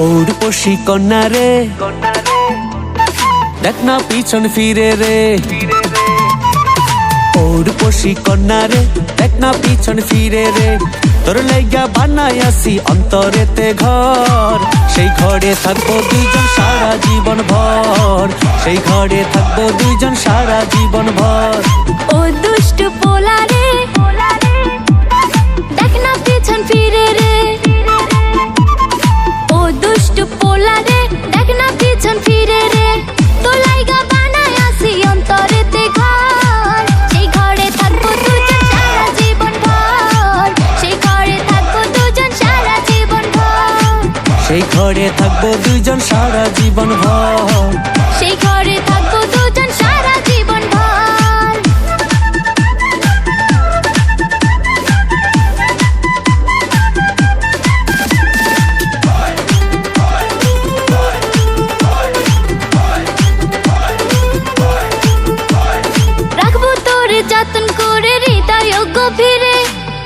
ঔরপশি কন্যা রে, দেখ না পিছন ফিরে রে। ঔরপশি কন্যা রে, দেখ না পিছন ফিরে রে। তোর লাইগা বানাই আসি অন্তরেতে ঘর, সেই ঘরে থাকবো দুইজন সারা জীবন ভর। সেই ঘরে থাকবো দুইজন সারা জীবন ভর। ও দুষ্ট পোলা রে, দেখ না পিছন ফিরে রে। ও দুষ্ট পোলা রে, দেখ না পিছন ফিরে রে। তোর লাইগা বানাই আসি অন্তরেতে ঘর, সেই ঘরে থাকবো দুজন সারা জীবন ভর। সেই ঘরে থাকবো দুজন সারা জীবন ভর। সেই ঘরে থাকবো দুইজন সারা জীবন ভর। সেই ঘরে থাকবো দুজন সারা জীবন ভর। রাখবো তোরে যত্ন করে হৃদয় গভীরে,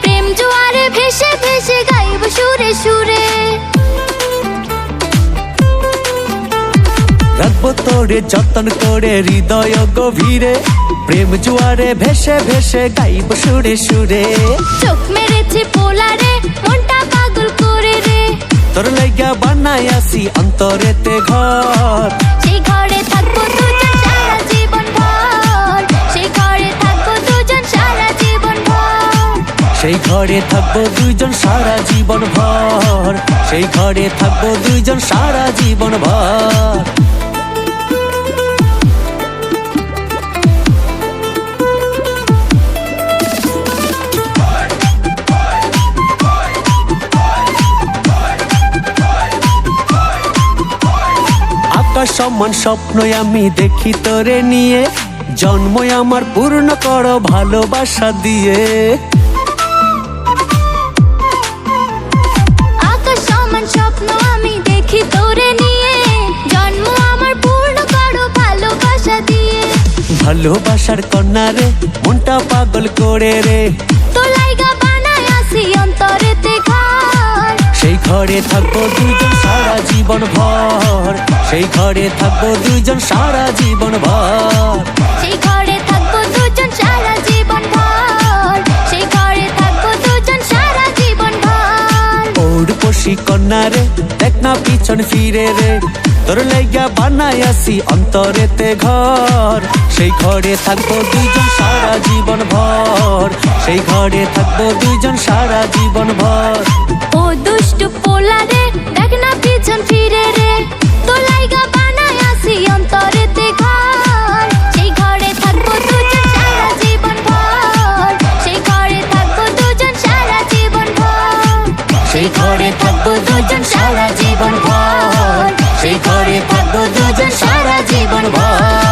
প্রেম জোয়ারে ভেসে ভেসে গাইব সুরে সুরে। রাখবো তোরে যতন করে হৃদয় গভীরে, প্রেম জোয়ারে ভেসে ভেসে গাইব সুরে সুরে। চোখ মেরেছে পোলারে, মনটা পাগল করে রে। তোর লাইগা বানাই আসি অন্তরেতে ঘর, সেই ঘরে থাকবো দুজন সারা জীবন ভর। সেই ঘরে থাকবো দুজন সারা জীবন ভর। সেই ঘরে থাকবো দুইজন সারা জীবন ভর। সেই ঘরে থাকবো দুইজন সারা জীবন ভর। আকাশ সমান স্বপ্ন আমি দেখি তোরে নিয়ে, জন্ম আমার পূর্ণ করো ভালোবাসা দিয়ে। আকাশ সমান স্বপ্ন আমি দেখি তোরে নিয়ে, জন্ম আমার পূর্ণ করো ভালোবাসা দিয়ে। ভালোবাসার কন্যা রে, মনটা পাগল করে রে। তোর লাইগা বানাই আসি অন্তরেতে ঘর, সেই ঘরে থাকবো দুইজন সারা জীবন ভর। সেই ঘরে থাকবো দুইজন সারা জীবন ভর। সেই ঘরে থাকবো দুজন সারা জীবন ভর। সেই ঘরে থাকবো দুজন সারা জীবন ভর। ঔরপশি কন্যা রে, দেখ না পিছন ফিরে রে। তোর লাইগা বানাই আসি অন্তরেতে ঘর, সেই ঘরে থাকবো দুইজন সারা জীবন ভর। সেই ঘরে থাকবো দুইজন সারা জীবন ভর। ও দুষ্ট পোলা রে, দেখ না পিছন ফিরে রে। তোর লাইগা বানাই আসি অন্তরেতে ঘর, সেই ঘরে থাকবো দুজন সারা জীবন ভর। সেই ঘরে থাকবো দুজন সারা জীবন ভর। সেই ঘরে থাকবো দুইজন সারা জীবন ভর। সেই ঘরে থাকবো দুইজন সারা জীবন ভর।